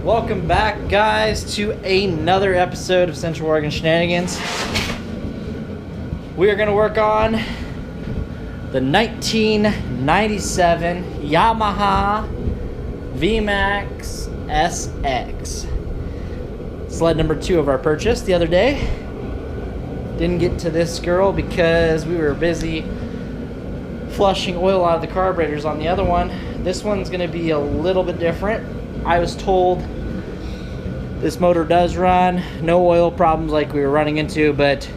Welcome back, guys, to another episode of Central Oregon Shenanigans. We are going to work on the 1997 Yamaha vmax SX. Sled number 2 of our purchase the other day. Didn't get to this girl because we were busy flushing oil out of the carburetors on the other one. This one's going to be a little bit different. I was told this motor does run, no oil problems like we were running into, but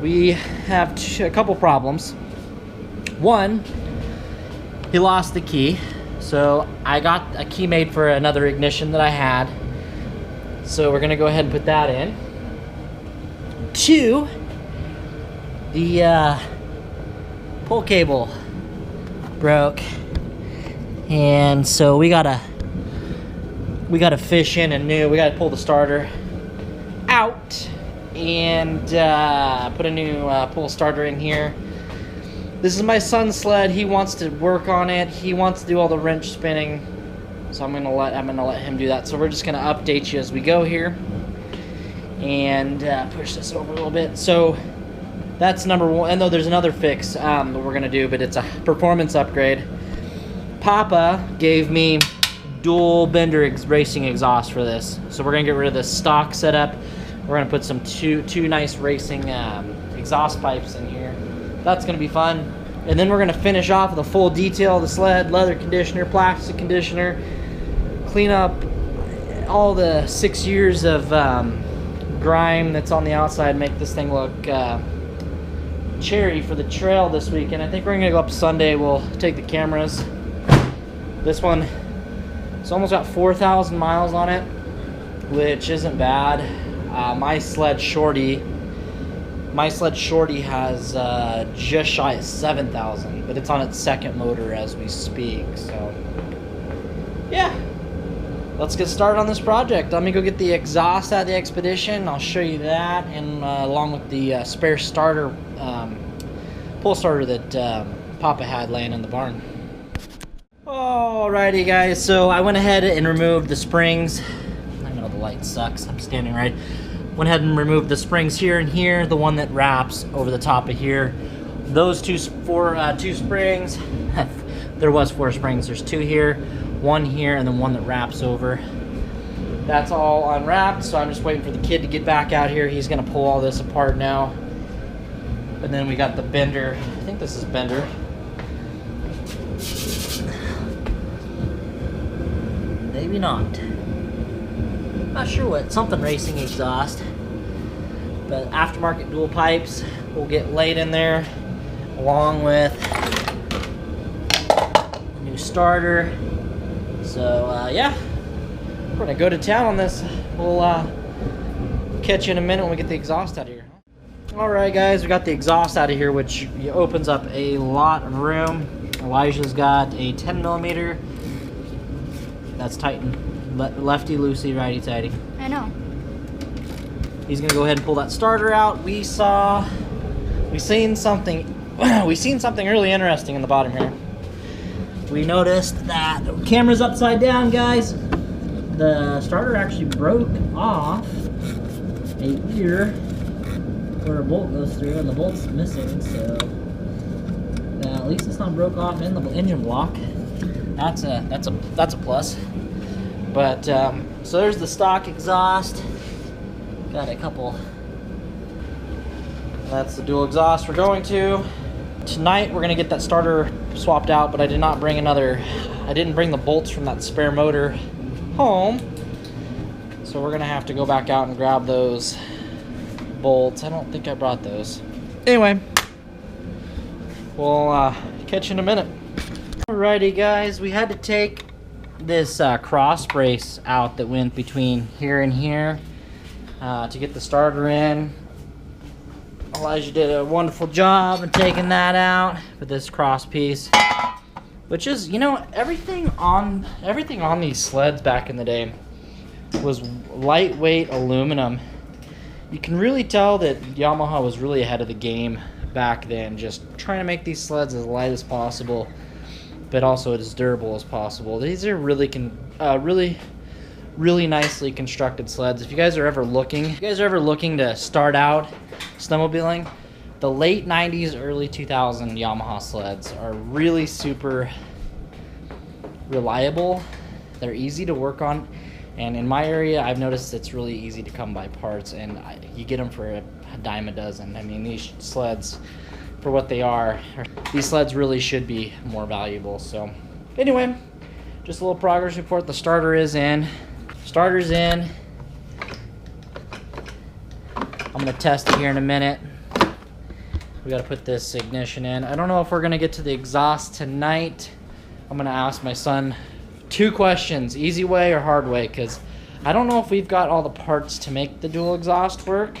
we have a couple problems. One, he lost the key, so I got a key made for another ignition that I had, so we're gonna go ahead and put that in. Two, the pull cable broke, and so we gotta fish in a new. We gotta pull the starter out and put a new pull starter in here. This is my son's sled. He wants to work on it. He wants to do all the wrench spinning, so I'm gonna let him do that. So we're just gonna update you as we go here and push this over a little bit. So that's number one. And though there's another fix that we're gonna do, but it's a performance upgrade. Papa gave me dual bender racing exhaust for this, so we're gonna get rid of the stock setup. We're gonna put some two nice racing exhaust pipes in here. That's gonna be fun. And then we're gonna finish off with a full detail of the sled, leather conditioner, plastic conditioner, clean up all the 6 years of grime that's on the outside, make this thing look cherry for the trail this weekend. I think we're gonna go up Sunday. We'll take the cameras. This one, it's almost got 4,000 miles on it, which isn't bad. My sled shorty has just shy of 7,000, but it's on its second motor as we speak. So yeah, let's get started on this project. Let me go get the exhaust out of the Expedition. I'll show you that, and along with the spare starter, pull starter that Papa had laying in the barn. Alrighty, guys, so I went ahead and removed the springs. I know the light sucks, I'm standing right. Went ahead and removed the springs here and here, the one that wraps over the top of here. Those two springs, there was 4 springs, there's 2 here, 1 here, and then 1 that wraps over. That's all unwrapped, so I'm just waiting for the kid to get back out here. He's gonna pull all this apart now. And then we got the bender, I think this is bender. Maybe not. Not sure what. Something racing exhaust. But aftermarket dual pipes will get laid in there, along with a new starter. So yeah, we're gonna go to town on this. We'll catch you in a minute when we get the exhaust out of here. Alright, guys, we got the exhaust out of here, which opens up a lot of room. Elijah's got a 10mm. That's Titan. Lefty loosey, righty tighty. I know. He's gonna go ahead and pull that starter out. We seen something really interesting in the bottom here. We noticed that the camera's upside down, guys. The starter actually broke off a ear where a bolt goes through, and the bolt's missing. So at least it's not broke off in the engine block. That's a plus. But so there's the stock exhaust. Got a couple. That's the dual exhaust we're going to. Tonight we're gonna get that starter swapped out, but I didn't bring the bolts from that spare motor home. So we're gonna have to go back out and grab those bolts. I don't think I brought those. Anyway, we'll catch you in a minute. Alrighty, guys, we had to take this cross brace out that went between here and here to get the starter in. Elijah did a wonderful job in taking that out with this cross piece, which is, you know, everything on these sleds back in the day was lightweight aluminum. You can really tell that Yamaha was really ahead of the game back then, just trying to make these sleds as light as possible, but also as durable as possible. These are really really nicely constructed sleds. If you guys are ever looking, to start out snowmobiling, the late 90s, early 2000 Yamaha sleds are really super reliable. They're easy to work on, and in my area I've noticed it's really easy to come by parts, and you get them for a dime a dozen. I mean, these sleds, for what they are, these sleds really should be more valuable. So anyway, just a little progress report. The starter is in. Starter's in. I'm gonna test it here in a minute. We gotta put this ignition in. I don't know if we're gonna get to the exhaust tonight. I'm gonna ask my son 2 questions, easy way or hard way, because I don't know if we've got all the parts to make the dual exhaust work.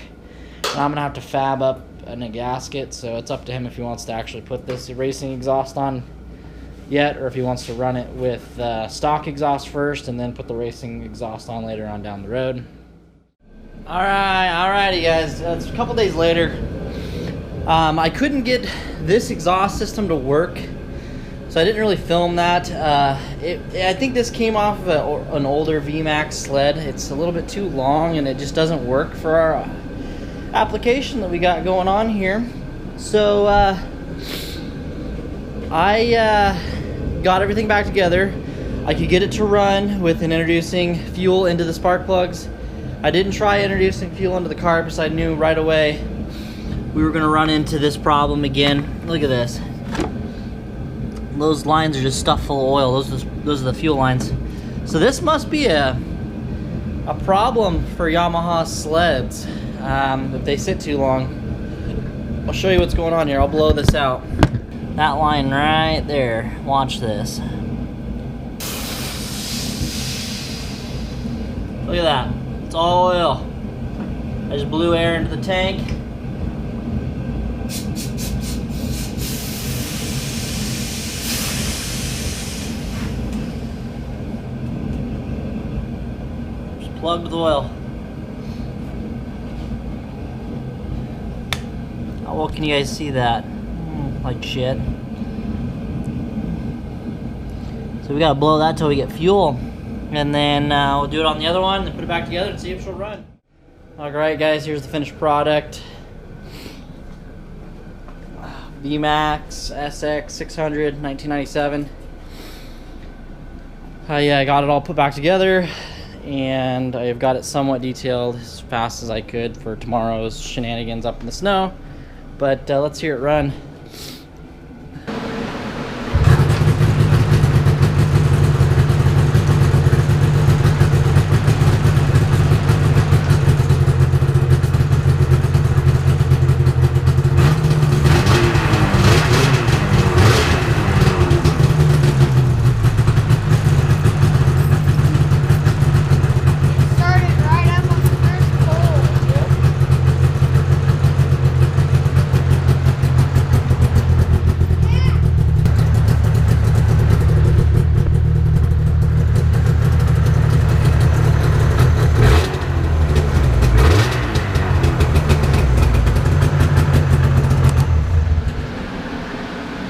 And I'm gonna have to fab up a gasket, so it's up to him if he wants to actually put this racing exhaust on yet, or if he wants to run it with stock exhaust first and then put the racing exhaust on later on down the road. Alrighty guys, it's a couple days later. I couldn't get this exhaust system to work, so I didn't really film that. I think this came off of an older VMAX sled. It's a little bit too long and it just doesn't work for our application that we got going on here. So I got everything back together. I could get it to run with introducing fuel into the spark plugs. I didn't try introducing fuel into the carb because I knew right away we were going to run into this problem again. Look at this. Those lines are just stuffed full of oil. Those are the fuel lines. So this must be a problem for Yamaha sleds if they sit too long. I'll show you what's going on here. I'll blow this out. That line right there. Watch this. Look at that. It's all oil. I just blew air into the tank. Just plugged with oil. How well can you guys see that? Like shit. So we gotta blow that till we get fuel, and then we'll do it on the other one and put it back together and see if she'll run. Alright guys, here's the finished product. vmax SX 600 1997. I got it all put back together, and I've got it somewhat detailed as fast as I could for tomorrow's shenanigans up in the snow. But let's hear it run.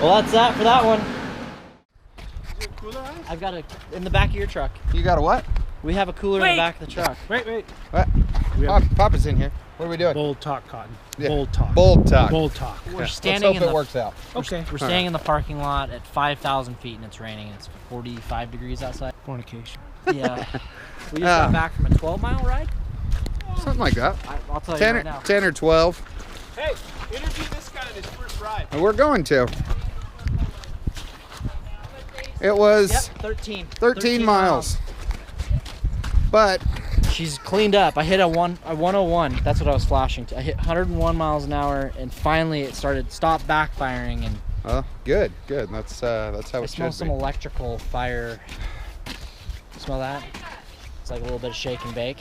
Well, that's that for that one. Is it a cooler ice? I've got it in the back of your truck. You got a what? We have a cooler in the back of the truck. Wait. What? Papa's in here. What are we doing? Bold talk, Cotton. Yeah. Bold talk. Bold talk. Bold talk. We're Let's standing hope it works out. Okay. We're staying in the parking lot at 5,000 feet and it's raining. It's 45 degrees outside. Fornication. Yeah. We just got back from a 12-mile ride. Something like that. I'll tell you 10, right now. 10 or 12. Hey, interview this guy on his first ride. And we're going to. It was Yep, 13 miles. But she's cleaned up. I hit a 101. That's what I was flashing to. I hit 101 miles an hour, and finally it stopped backfiring. And good. That's how I it smell should some be. electrical fire. Smell that? It's like a little bit of shake and bake.